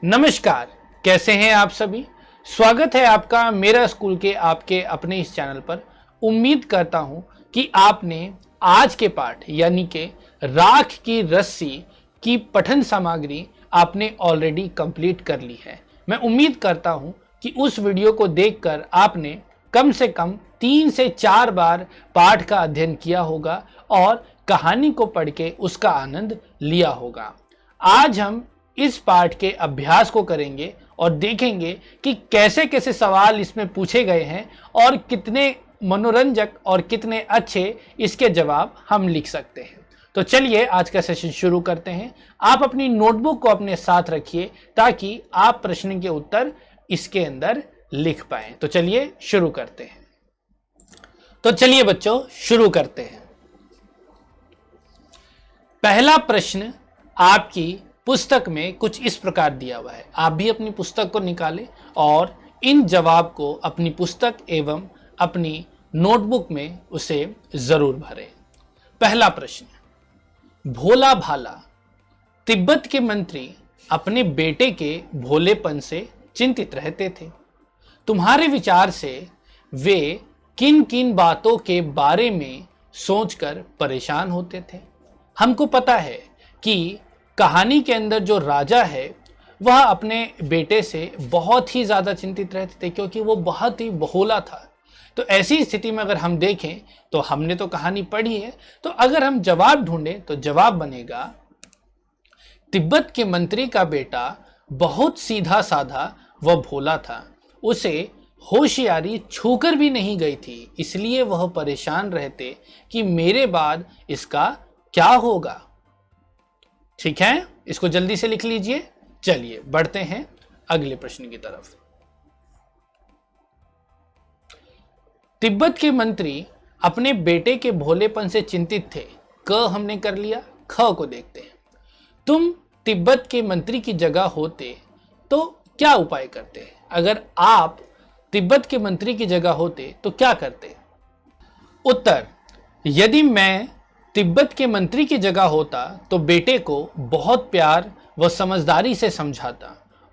नमस्कार, कैसे हैं आप सभी। स्वागत है आपका मेरा स्कूल के आपके अपने इस चैनल पर। उम्मीद करता हूं कि आपने आज के पाठ यानी कि राख की रस्सी की पठन सामग्री आपने ऑलरेडी कंप्लीट कर ली है। मैं उम्मीद करता हूं कि उस वीडियो को देखकर आपने कम से कम 3 से 4 बार पाठ का अध्ययन किया होगा और कहानी को पढ़ के उसका आनंद लिया होगा। आज हम इस पाठ के अभ्यास को करेंगे और देखेंगे कि कैसे कैसे सवाल इसमें पूछे गए हैं और कितने मनोरंजक और कितने अच्छे इसके जवाब हम लिख सकते हैं। तो चलिए आज का सेशन शुरू करते हैं। आप अपनी नोटबुक को अपने साथ रखिए ताकि आप प्रश्न के उत्तर इसके अंदर लिख पाएं। तो चलिए शुरू करते हैं। तो चलिए बच्चों शुरू करते हैं। पहला प्रश्न आपकी पुस्तक में कुछ इस प्रकार दिया हुआ है। आप भी अपनी पुस्तक को निकालें और इन जवाब को अपनी पुस्तक एवं अपनी नोटबुक में उसे जरूर भरें। पहला प्रश्न, भोला भाला तिब्बत के मंत्री अपने बेटे के भोलेपन से चिंतित रहते थे। तुम्हारे विचार से वे किन किन बातों के बारे में सोचकर परेशान होते थे। हमको पता है कि कहानी के अंदर जो राजा है वह अपने बेटे से बहुत ही ज़्यादा चिंतित रहते थे क्योंकि वो बहुत ही भोला था। तो ऐसी स्थिति में अगर हम देखें तो हमने तो कहानी पढ़ी है, तो अगर हम जवाब ढूंढें तो जवाब बनेगा तिब्बत के मंत्री का बेटा बहुत सीधा साधा व भोला था। उसे होशियारी छूकर भी नहीं गई थी, इसलिए वह परेशान रहते कि मेरे बाद इसका क्या होगा। ठीक है, इसको जल्दी से लिख लीजिए। चलिए बढ़ते हैं अगले प्रश्न की तरफ। तिब्बत के मंत्री अपने बेटे के भोलेपन से चिंतित थे। क हमने कर लिया, ख को देखते हैं। तुम तिब्बत के मंत्री की जगह होते तो क्या उपाय करते? अगर आप तिब्बत के मंत्री की जगह होते तो क्या करते? उत्तर, यदि मैं तिब्बत के मंत्री की जगह होता तो बेटे को बहुत प्यार व समझदारी से समझाता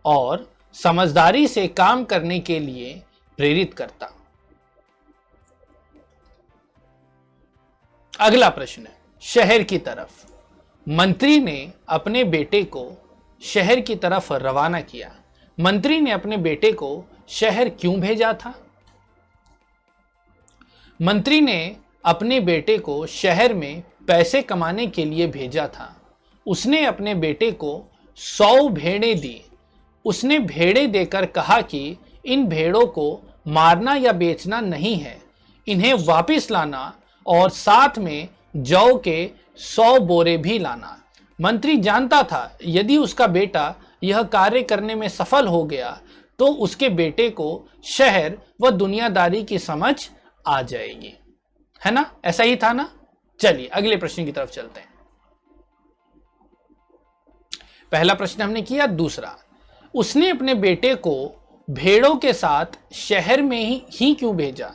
और समझदारी से काम करने के लिए प्रेरित करता। अगला प्रश्न है, शहर की तरफ। मंत्री ने अपने बेटे को शहर की तरफ रवाना किया। मंत्री ने अपने बेटे को शहर क्यों भेजा था? मंत्री ने अपने बेटे को शहर में पैसे कमाने के लिए भेजा था। उसने अपने बेटे को 100 भेड़ें दी। उसने भेड़ें देकर कहा कि इन भेड़ों को मारना या बेचना नहीं है, इन्हें वापस लाना और साथ में जौ के 100 बोरे भी लाना। मंत्री जानता था यदि उसका बेटा यह कार्य करने में सफल हो गया तो उसके बेटे को शहर व दुनियादारी की समझ आ जाएगी। है ना, ऐसा ही था ना। चलिए अगले प्रश्न की तरफ चलते हैं। पहला प्रश्न हमने किया। दूसरा, उसने अपने बेटे को भेड़ों के साथ शहर में ही क्यों भेजा?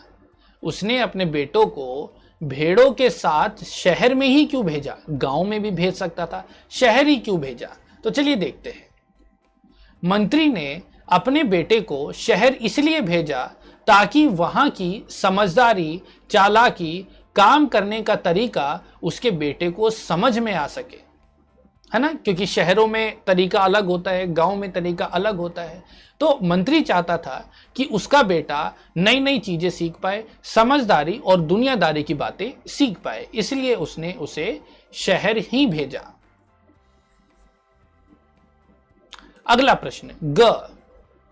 उसने अपने बेटों को भेड़ों के साथ शहर में ही क्यों भेजा? गांव में भी भेज सकता था, शहर ही क्यों भेजा? तो चलिए देखते हैं। मंत्री ने अपने बेटे को शहर इसलिए भेजा ताकि वहां की समझदारी, चालाकी, काम करने का तरीका उसके बेटे को समझ में आ सके। है ना, क्योंकि शहरों में तरीका अलग होता है, गांव में तरीका अलग होता है। तो मंत्री चाहता था कि उसका बेटा नई नई चीजें सीख पाए, समझदारी और दुनियादारी की बातें सीख पाए, इसलिए उसने उसे शहर ही भेजा। अगला प्रश्न, ग,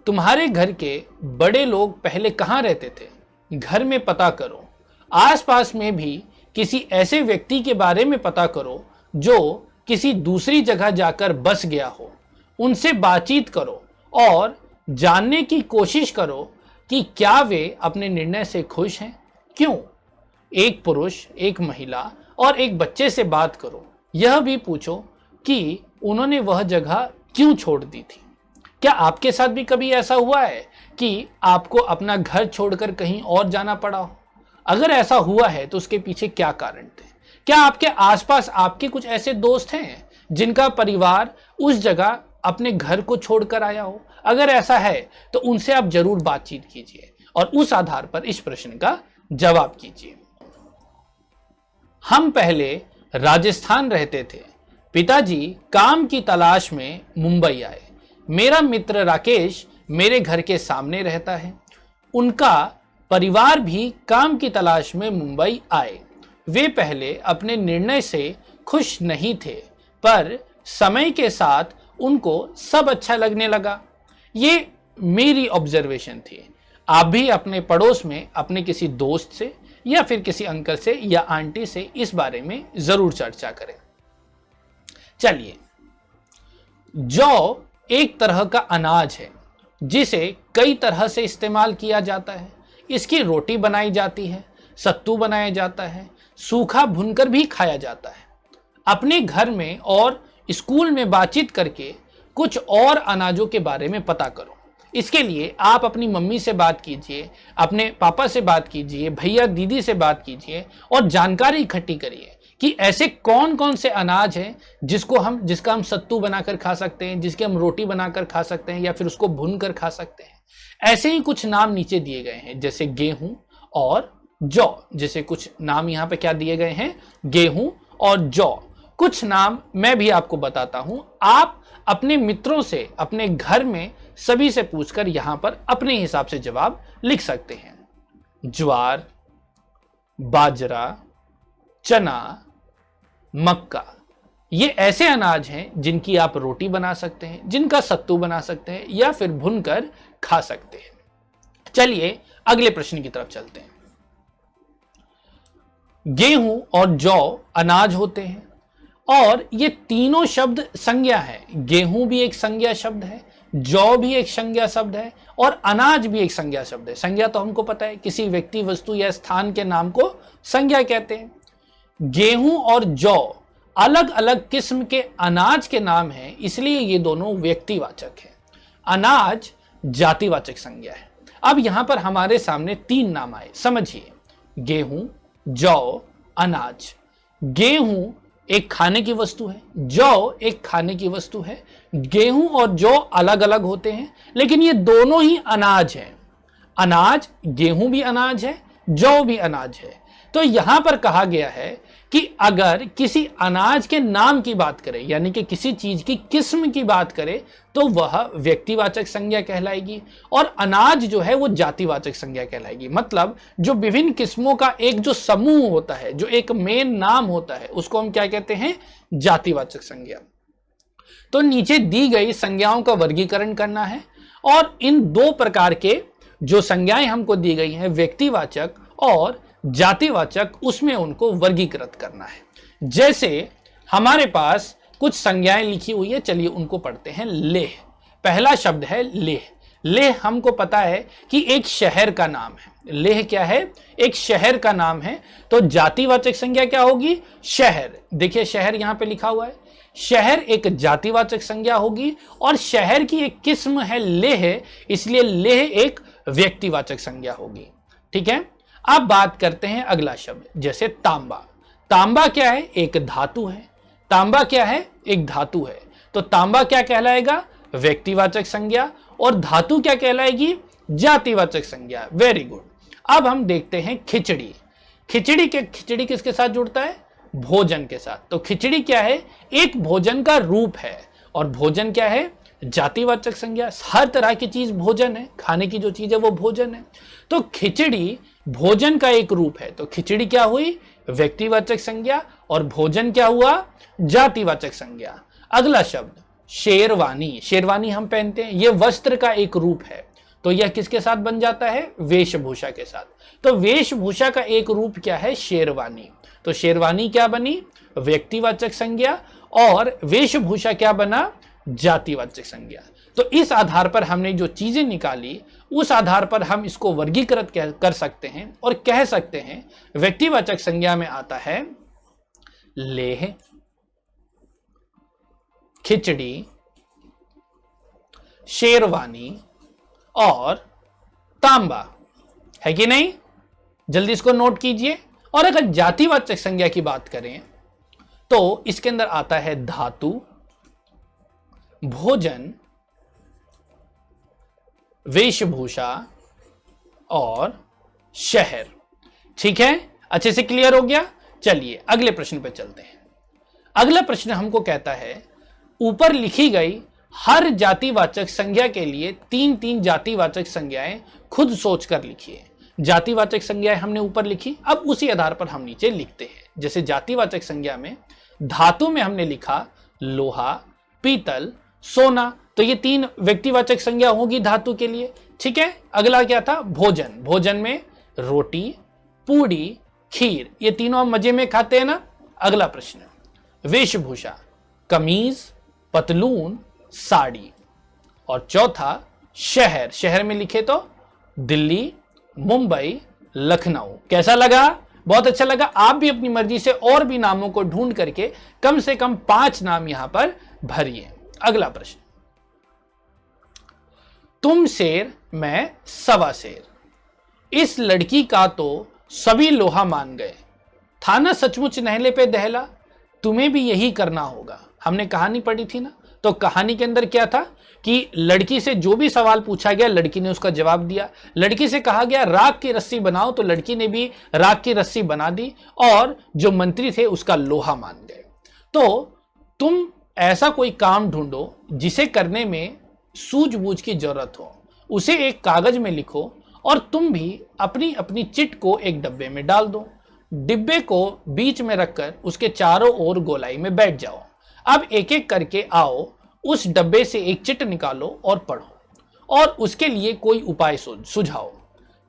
तुम्हारे घर के बड़े लोग पहले कहां रहते थे? घर में पता करो। आसपास में भी किसी ऐसे व्यक्ति के बारे में पता करो जो किसी दूसरी जगह जाकर बस गया हो। उनसे बातचीत करो और जानने की कोशिश करो कि क्या वे अपने निर्णय से खुश हैं, क्यों। एक पुरुष, एक महिला और एक बच्चे से बात करो। यह भी पूछो कि उन्होंने वह जगह क्यों छोड़ दी थी। क्या आपके साथ भी कभी ऐसा हुआ है कि आपको अपना घर छोड़कर कहीं और जाना पड़ा हो? अगर ऐसा हुआ है तो उसके पीछे क्या कारण थे? क्या आपके आसपास आपके कुछ ऐसे दोस्त हैं जिनका परिवार उस जगह अपने घर को छोड़कर आया हो? अगर ऐसा है तो उनसे आप जरूर बातचीत कीजिए और उस आधार पर इस प्रश्न का जवाब कीजिए। हम पहले राजस्थान रहते थे। पिताजी काम की तलाश में मुंबई आए। मेरा मित्र राकेश मेरे घर के सामने रहता है। उनका परिवार भी काम की तलाश में मुंबई आए। वे पहले अपने निर्णय से खुश नहीं थे, पर समय के साथ उनको सब अच्छा लगने लगा। ये मेरी ऑब्जर्वेशन थी। आप भी अपने पड़ोस में अपने किसी दोस्त से या फिर किसी अंकल से या आंटी से इस बारे में जरूर चर्चा करें। चलिए, जौ एक तरह का अनाज है जिसे कई तरह से इस्तेमाल किया जाता है। इसकी रोटी बनाई जाती है, सत्तू बनाया जाता है, सूखा भूनकर भी खाया जाता है। अपने घर में और स्कूल में बातचीत करके कुछ और अनाजों के बारे में पता करो। इसके लिए आप अपनी मम्मी से बात कीजिए, अपने पापा से बात कीजिए, भैया दीदी से बात कीजिए और जानकारी इकट्ठी करिए कि ऐसे कौन कौन से अनाज हैं जिसका हम सत्तू बनाकर खा सकते हैं, जिसकी हम रोटी बनाकर खा सकते हैं या फिर उसको भून कर खा सकते हैं। ऐसे ही कुछ नाम नीचे दिए गए हैं, जैसे गेहूं और जौ। जैसे कुछ नाम यहाँ पे क्या दिए गए हैं, गेहूं और जौ। कुछ नाम मैं भी आपको बताता हूं। आप अपने मित्रों से, अपने घर में सभी से पूछकर यहां पर अपने हिसाब से जवाब लिख सकते हैं। ज्वार, बाजरा, चना, मक्का, ये ऐसे अनाज हैं जिनकी आप रोटी बना सकते हैं, जिनका सत्तू बना सकते हैं या फिर भूनकर खा सकते हैं। चलिए अगले प्रश्न की तरफ चलते हैं। गेहूं और जौ अनाज होते हैं और ये तीनों शब्द संज्ञा है। गेहूं भी एक संज्ञा शब्द है, जौ भी एक संज्ञा शब्द है और अनाज भी एक संज्ञा शब्द है। संज्ञा तो हमको पता है, किसी व्यक्ति, वस्तु या स्थान के नाम को संज्ञा कहते हैं। गेहूं और जौ अलग अलग किस्म के अनाज के नाम हैं, इसलिए ये दोनों व्यक्तिवाचक हैं। अनाज जातिवाचक संज्ञा है। अब यहां पर हमारे सामने तीन नाम आए, समझिए। गेहूं, जौ, अनाज। गेहूं एक खाने की वस्तु है, जौ एक खाने की वस्तु है। गेहूं और जौ अलग अलग होते हैं, लेकिन ये दोनों ही अनाज हैं। अनाज, गेहूं भी अनाज है, जौ भी अनाज है। तो यहां पर कहा गया है कि अगर किसी अनाज के नाम की बात करें, यानी कि किसी चीज की किस्म की बात करें, तो वह व्यक्तिवाचक संज्ञा कहलाएगी और अनाज जो है वो जातिवाचक संज्ञा कहलाएगी। मतलब जो विभिन्न किस्मों का एक जो समूह होता है, जो एक मेन नाम होता है, उसको हम क्या कहते हैं, जातिवाचक संज्ञा। तो नीचे दी गई संज्ञाओं का वर्गीकरण करना है और इन दो प्रकार के जो संज्ञाएं हमको दी गई हैं, व्यक्तिवाचक और जातिवाचक, उसमें उनको वर्गीकृत करना है। जैसे हमारे पास कुछ संज्ञाएं लिखी हुई है, चलिए उनको पढ़ते हैं। लेह, पहला शब्द है लेह। लेह हमको पता है कि एक शहर का नाम है। लेह क्या है, एक शहर का नाम है। तो जातिवाचक संज्ञा क्या होगी, शहर। देखिए शहर यहां पे लिखा हुआ है, शहर एक जातिवाचक संज्ञा होगी और शहर की एक किस्म है लेह, इसलिए लेह एक व्यक्तिवाचक संज्ञा होगी। ठीक है, अब बात करते हैं अगला शब्द, जैसे तांबा। तांबा क्या है, एक धातु है। तांबा क्या है, एक धातु है। तो तांबा क्या कहलाएगा, व्यक्तिवाचक संज्ञा, और धातु क्या कहलाएगी, जातिवाचक संज्ञा। Very good. अब हम देखते हैं खिचड़ी। खिचड़ी किसके साथ जुड़ता है, भोजन के साथ। तो खिचड़ी क्या है, एक भोजन का रूप है और भोजन क्या है, जातिवाचक संज्ञा। हर तरह की चीज भोजन है, खाने की जो चीज है वो भोजन है। तो खिचड़ी भोजन का एक रूप है, तो खिचड़ी क्या हुई, व्यक्तिवाचक संज्ञा, और भोजन क्या हुआ, जातिवाचक संज्ञा। अगला शब्द शेरवानी। शेरवानी हम पहनते हैं, यह वस्त्र का एक रूप है, तो यह किसके साथ बन जाता है, वेशभूषा के साथ। तो वेशभूषा का एक रूप क्या है, शेरवानी। तो शेरवानी क्या बनी, व्यक्तिवाचक संज्ञा, और वेशभूषा क्या बना, जातिवाचक संज्ञा। तो इस आधार पर हमने जो चीजें निकाली, उस आधार पर हम इसको वर्गीकृत कर सकते हैं और कह सकते हैं व्यक्तिवाचक संज्ञा में आता है लेह, खिचड़ी, शेरवानी और तांबा, है कि नहीं। जल्दी इसको नोट कीजिए। और अगर जातिवाचक संज्ञा की बात करें तो इसके अंदर आता है धातु, भोजन, वेशभूषा और शहर। ठीक है, अच्छे से क्लियर हो गया। चलिए अगले प्रश्न पे चलते हैं। अगला प्रश्न हमको कहता है, ऊपर लिखी गई हर जातिवाचक संज्ञा के लिए तीन तीन जातिवाचक संज्ञाएं खुद सोचकर लिखिए। जातिवाचक संज्ञाएं हमने ऊपर लिखी, अब उसी आधार पर हम नीचे लिखते हैं। जैसे जातिवाचक संज्ञा में धातु में हमने लिखा लोहा, पीतल, सोना, तो ये तीन व्यक्तिवाचक संज्ञा होगी धातु के लिए। ठीक है, अगला क्या था, भोजन। भोजन में रोटी, पूड़ी, खीर, ये तीनों हम मजे में खाते हैं ना। अगला प्रश्न, वेशभूषा, कमीज, पतलून, साड़ी। और चौथा शहर, शहर में लिखे तो दिल्ली, मुंबई, लखनऊ। कैसा लगा? बहुत अच्छा लगा। आप भी अपनी मर्जी से और भी नामों को ढूंढ करके कम से कम 5 नाम यहां पर भरिए। अगला प्रश्न, तुम शेर मैं सवा शेर, इस लड़की का तो सभी लोहा मान गए, था ना सचमुच नहले पे दहला, तुम्हें भी यही करना होगा। हमने कहानी पढ़ी थी ना, तो कहानी के अंदर क्या था कि लड़की से जो भी सवाल पूछा गया लड़की ने उसका जवाब दिया। लड़की से कहा गया राख की रस्सी बनाओ, तो लड़की ने भी राख की रस्सी बना दी और जो मंत्री थे उसका लोहा मान गए। तो तुम ऐसा कोई काम ढूंढो जिसे करने में सूझबूझ की जरूरत हो, उसे एक कागज में लिखो और तुम भी अपनी अपनी चिट को एक डब्बे में डाल दो। डिब्बे को बीच में रखकर उसके चारों ओर गोलाई में बैठ जाओ। अब एक एक करके आओ, उस डब्बे से एक चिट निकालो और पढ़ो और उसके लिए कोई उपाय सुझाओ।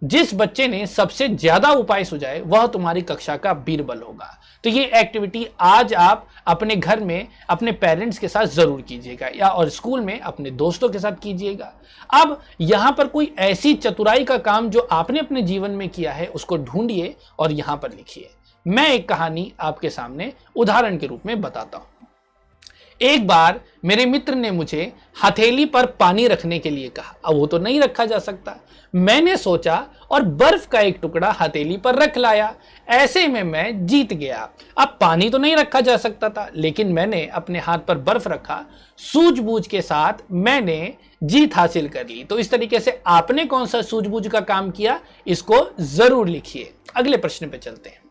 जिस बच्चे ने सबसे ज्यादा उपाय सुझाए वह तुम्हारी कक्षा का बीरबल होगा। तो ये एक्टिविटी आज आप अपने घर में अपने पेरेंट्स के साथ जरूर कीजिएगा या और स्कूल में अपने दोस्तों के साथ कीजिएगा। अब यहां पर कोई ऐसी चतुराई का काम जो आपने अपने जीवन में किया है उसको ढूंढिए और यहां पर लिखिए। मैं एक कहानी आपके सामने उदाहरण के रूप में बताता हूं। एक बार मेरे मित्र ने मुझे हथेली पर पानी रखने के लिए कहा। अब वो तो नहीं रखा जा सकता। मैंने सोचा और बर्फ का एक टुकड़ा हथेली पर रख लाया। ऐसे में मैं जीत गया। अब पानी तो नहीं रखा जा सकता था, लेकिन मैंने अपने हाथ पर बर्फ रखा। सूझबूझ के साथ मैंने जीत हासिल कर ली। तो इस तरीके से आपने कौन सा सूझबूझ का काम किया, इसको जरूर लिखिए। अगले प्रश्न पे चलते हैं।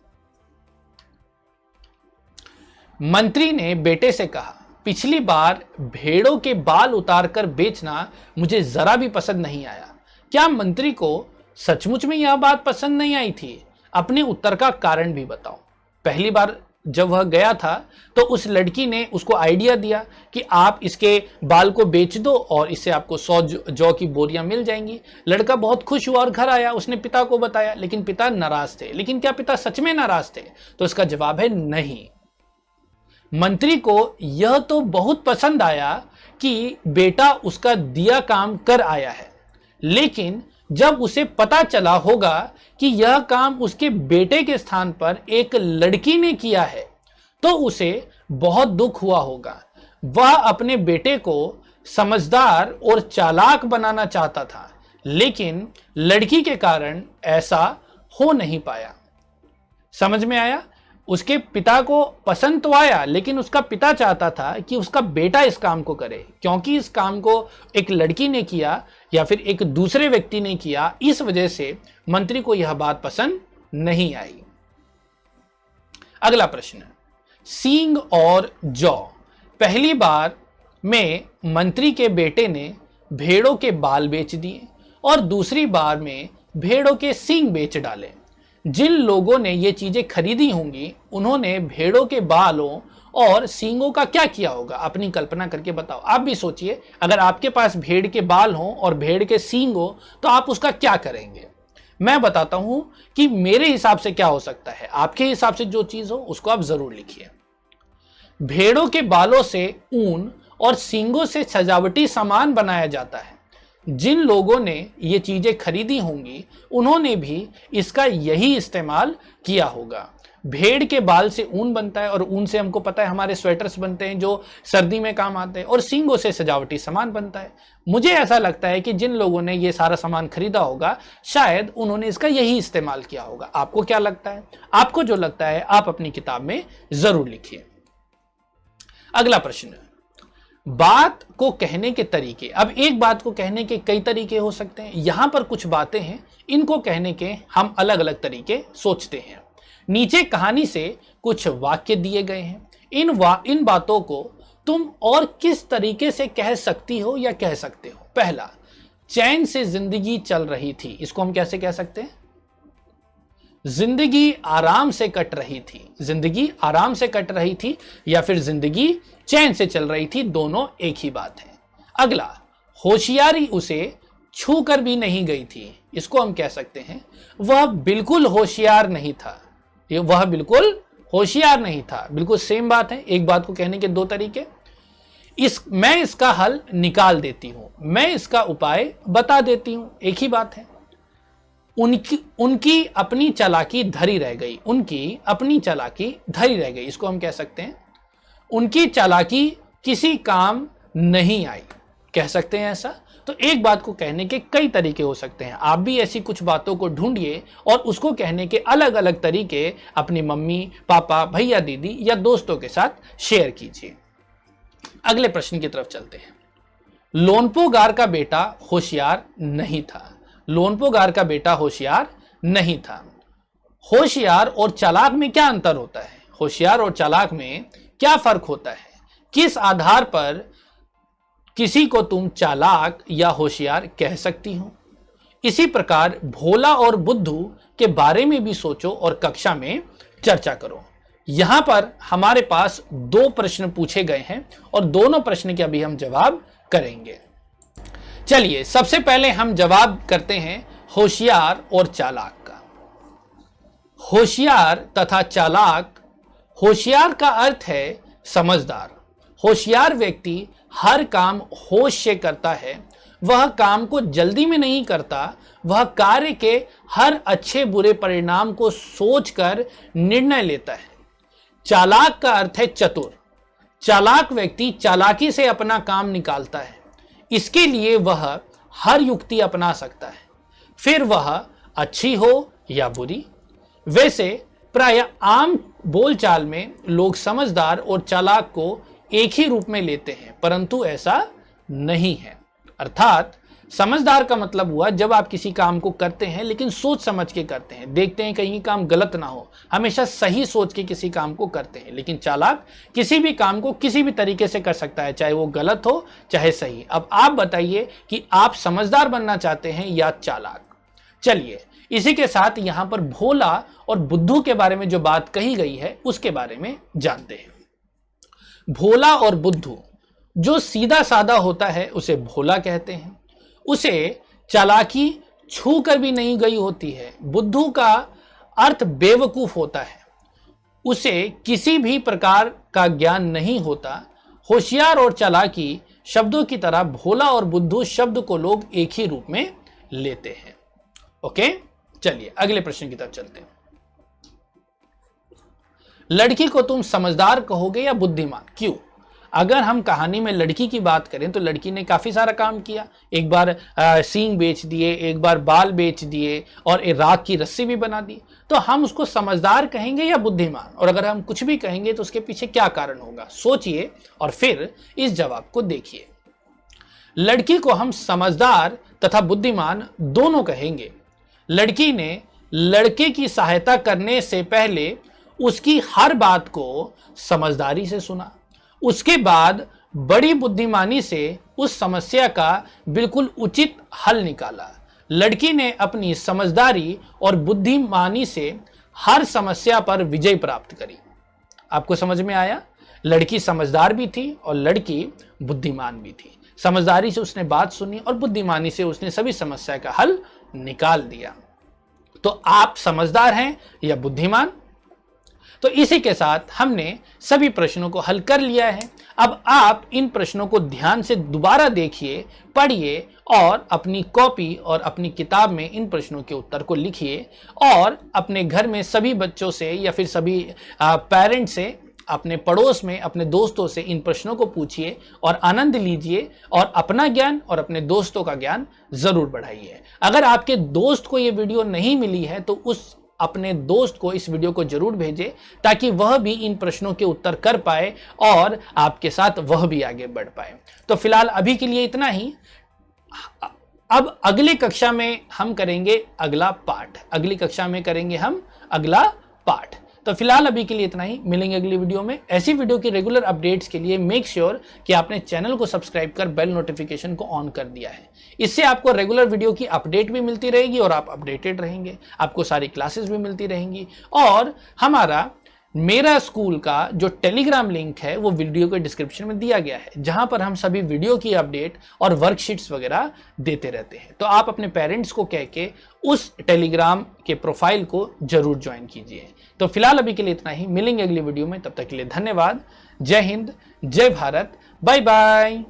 मंत्री ने बेटे से कहा, पिछली बार भेड़ों के बाल उतारकर बेचना मुझे जरा भी पसंद नहीं आया। क्या मंत्री को सचमुच में यह बात पसंद नहीं आई थी? अपने उत्तर का कारण भी बताओ। पहली बार जब वह गया था तो उस लड़की ने उसको आइडिया दिया कि आप इसके बाल को बेच दो और इससे आपको 100 जौ की बोरियां मिल जाएंगी। लड़का बहुत खुश हुआ और घर आया, उसने पिता को बताया, लेकिन पिता नाराज थे। लेकिन क्या पिता सच में नाराज थे? तो इसका जवाब है नहीं। मंत्री को यह तो बहुत पसंद आया कि बेटा उसका दिया काम कर आया है, लेकिन जब उसे पता चला होगा कि यह काम उसके बेटे के स्थान पर एक लड़की ने किया है तो उसे बहुत दुख हुआ होगा। वह अपने बेटे को समझदार और चालाक बनाना चाहता था, लेकिन लड़की के कारण ऐसा हो नहीं पाया। समझ में आया? उसके पिता को पसंद तो आया, लेकिन उसका पिता चाहता था कि उसका बेटा इस काम को करे, क्योंकि इस काम को एक लड़की ने किया या फिर एक दूसरे व्यक्ति ने किया, इस वजह से मंत्री को यह बात पसंद नहीं आई। अगला प्रश्न, सींग और जौ। पहली बार में मंत्री के बेटे ने भेड़ों के बाल बेच दिए और दूसरी बार में भेड़ों के सींग बेच डाले। जिन लोगों ने ये चीजें खरीदी होंगी उन्होंने भेड़ों के बालों और सींगों का क्या किया होगा? अपनी कल्पना करके बताओ। आप भी सोचिए, अगर आपके पास भेड़ के बाल हों और भेड़ के सींग हो तो आप उसका क्या करेंगे? मैं बताता हूं कि मेरे हिसाब से क्या हो सकता है। आपके हिसाब से जो चीज हो उसको आप जरूर लिखिए। भेड़ों के बालों से ऊन और सींगों से सजावटी सामान बनाया जाता है। जिन लोगों ने ये चीजें खरीदी होंगी उन्होंने भी इसका यही इस्तेमाल किया होगा। भेड़ के बाल से ऊन बनता है और ऊन से हमको पता है हमारे स्वेटर्स बनते हैं जो सर्दी में काम आते हैं, और सींगों से सजावटी सामान बनता है। मुझे ऐसा लगता है कि जिन लोगों ने ये सारा सामान खरीदा होगा शायद उन्होंने इसका यही इस्तेमाल किया होगा। आपको क्या लगता है? आपको जो लगता है आप अपनी किताब में जरूर लिखिए। अगला प्रश्न, बात को कहने के तरीके, अब एक बात को कहने के कई तरीके हो सकते हैं। यहां पर कुछ बातें हैं, इनको कहने के हम अलग अलग तरीके सोचते हैं। नीचे कहानी से कुछ वाक्य दिए गए हैं, इन बातों को तुम और किस तरीके से कह सकती हो या कह सकते हो। पहला, चैन से जिंदगी चल रही थी, इसको हम कैसे कह सकते हैं? जिंदगी आराम से कट रही थी, जिंदगी आराम से कट रही थी, या फिर जिंदगी चैन से चल रही थी, दोनों एक ही बात है। अगला, होशियारी उसे छू कर भी नहीं गई थी, इसको हम कह सकते हैं वह बिल्कुल होशियार नहीं था, वह बिल्कुल होशियार नहीं था। बिल्कुल सेम बात है, एक बात को कहने के दो तरीके। मैं इसका हल निकाल देती हूं, मैं इसका उपाय बता देती हूं, एक ही बात है। उनकी अपनी चालाकी धरी रह गई, उनकी अपनी चालाकी धरी रह गई, इसको हम कह सकते हैं उनकी चालाकी किसी काम नहीं आई, कह सकते हैं ऐसा। तो एक बात को कहने के कई तरीके हो सकते हैं। आप भी ऐसी कुछ बातों को ढूंढिए और उसको कहने के अलग अलग तरीके अपनी मम्मी, पापा, भैया, दीदी या दोस्तों के साथ शेयर कीजिए। अगले प्रश्न की तरफ चलते हैं। लोनपोगार का बेटा होशियार नहीं था, लोनपोगार का बेटा होशियार नहीं था। होशियार और चालाक में क्या अंतर होता है? होशियार और चालाक में क्या फर्क होता है? किस आधार पर किसी को तुम चालाक या होशियार कह सकती हो? इसी प्रकार भोला और बुद्धू के बारे में भी सोचो और कक्षा में चर्चा करो। यहां पर हमारे पास दो प्रश्न पूछे गए हैं और दोनों प्रश्न के अभी हम जवाब करेंगे। चलिए, सबसे पहले हम जवाब करते हैं होशियार और चालाक का। होशियार तथा चालाक, होशियार का अर्थ है समझदार। होशियार व्यक्ति हर काम होश से करता है, वह काम को जल्दी में नहीं करता, वह कार्य के हर अच्छे बुरे परिणाम को सोचकर निर्णय लेता है। चालाक का अर्थ है चतुर। चालाक व्यक्ति चालाकी से अपना काम निकालता है, इसके लिए वह हर युक्ति अपना सकता है, फिर वह अच्छी हो या बुरी। वैसे प्राय आम बोलचाल में लोग समझदार और चालाक को एक ही रूप में लेते हैं, परंतु ऐसा नहीं है। अर्थात समझदार का मतलब हुआ जब आप किसी काम को करते हैं लेकिन सोच समझ के करते हैं, देखते हैं कहीं काम गलत ना हो, हमेशा सही सोच के किसी काम को करते हैं। लेकिन चालाक किसी भी काम को किसी भी तरीके से कर सकता है, चाहे वो गलत हो चाहे सही। अब आप बताइए कि आप समझदार बनना चाहते हैं या चालाक? चलिए, इसी के साथ यहां पर भोला और बुद्धू के बारे में जो बात कही गई है उसके बारे में जानते हैं। भोला और बुद्धू, जो सीधा साधा होता है उसे भोला कहते हैं, उसे चालाकी छू कर भी नहीं गई होती है। बुद्धू का अर्थ बेवकूफ होता है, उसे किसी भी प्रकार का ज्ञान नहीं होता। होशियार और चालाकी शब्दों की तरह भोला और बुद्धू शब्द को लोग एक ही रूप में लेते हैं। ओके, चलिए अगले प्रश्न की तरफ चलते हैं। लड़की को तुम समझदार कहोगे या बुद्धिमान, क्यों? अगर हम कहानी में लड़की की बात करें तो लड़की ने काफी सारा काम किया। एक बार सींग बेच दिए, एक बार बाल बेच दिए और एक राख की रस्सी भी बना दी। तो हम उसको समझदार कहेंगे या बुद्धिमान? और अगर हम कुछ भी कहेंगे तो उसके पीछे क्या कारण होगा? सोचिए और फिर इस जवाब को देखिए। लड़की को हम समझदार तथा बुद्धिमान दोनों कहेंगे। लड़की ने लड़के की सहायता करने से पहले उसकी हर बात को समझदारी से सुना, उसके बाद बड़ी बुद्धिमानी से उस समस्या का बिल्कुल उचित हल निकाला। लड़की ने अपनी समझदारी और बुद्धिमानी से हर समस्या पर विजय प्राप्त करी। आपको समझ में आया? लड़की समझदार भी थी और लड़की बुद्धिमान भी थी। समझदारी से उसने बात सुनी और बुद्धिमानी से उसने सभी समस्या का हल निकाल दिया। तो आप समझदार हैं या बुद्धिमान? तो इसी के साथ हमने सभी प्रश्नों को हल कर लिया है। अब आप इन प्रश्नों को ध्यान से दोबारा देखिए, पढ़िए और अपनी कॉपी और अपनी किताब में इन प्रश्नों के उत्तर को लिखिए और अपने घर में सभी बच्चों से या फिर सभी पेरेंट्स से, अपने पड़ोस में अपने दोस्तों से इन प्रश्नों को पूछिए और आनंद लीजिए और अपना ज्ञान और अपने दोस्तों का ज्ञान जरूर बढ़ाइए। अगर आपके दोस्त को ये वीडियो नहीं मिली है तो उस अपने दोस्त को इस वीडियो को जरूर भेजें ताकि वह भी इन प्रश्नों के उत्तर कर पाए और आपके साथ वह भी आगे बढ़ पाए। तो फिलहाल अभी के लिए इतना ही। अब अगली कक्षा में हम करेंगे अगला पार्ट, अगली कक्षा में करेंगे हम अगला पार्ट। तो फिलहाल अभी के लिए इतना ही, मिलेंगे अगली वीडियो में। ऐसी वीडियो की रेगुलर अपडेट्स के लिए मेक श्योर कि आपने चैनल को सब्सक्राइब कर बेल नोटिफिकेशन को ऑन कर दिया है। इससे आपको रेगुलर वीडियो की अपडेट भी मिलती रहेगी और आप अपडेटेड रहेंगे, आपको सारी क्लासेस भी मिलती रहेंगी। और हमारा मेरा स्कूल का जो टेलीग्राम लिंक है वो वीडियो के डिस्क्रिप्शन में दिया गया है, जहां पर हम सभी वीडियो की अपडेट और वर्कशीट्स वगैरह देते रहते हैं। तो आप अपने पेरेंट्स को कह के उस टेलीग्राम के प्रोफाइल को जरूर ज्वाइन कीजिए। तो फिलहाल अभी के लिए इतना ही, मिलेंगे अगली वीडियो में। तब तक के लिए धन्यवाद। जय हिंद, जय भारत, बाय बाय।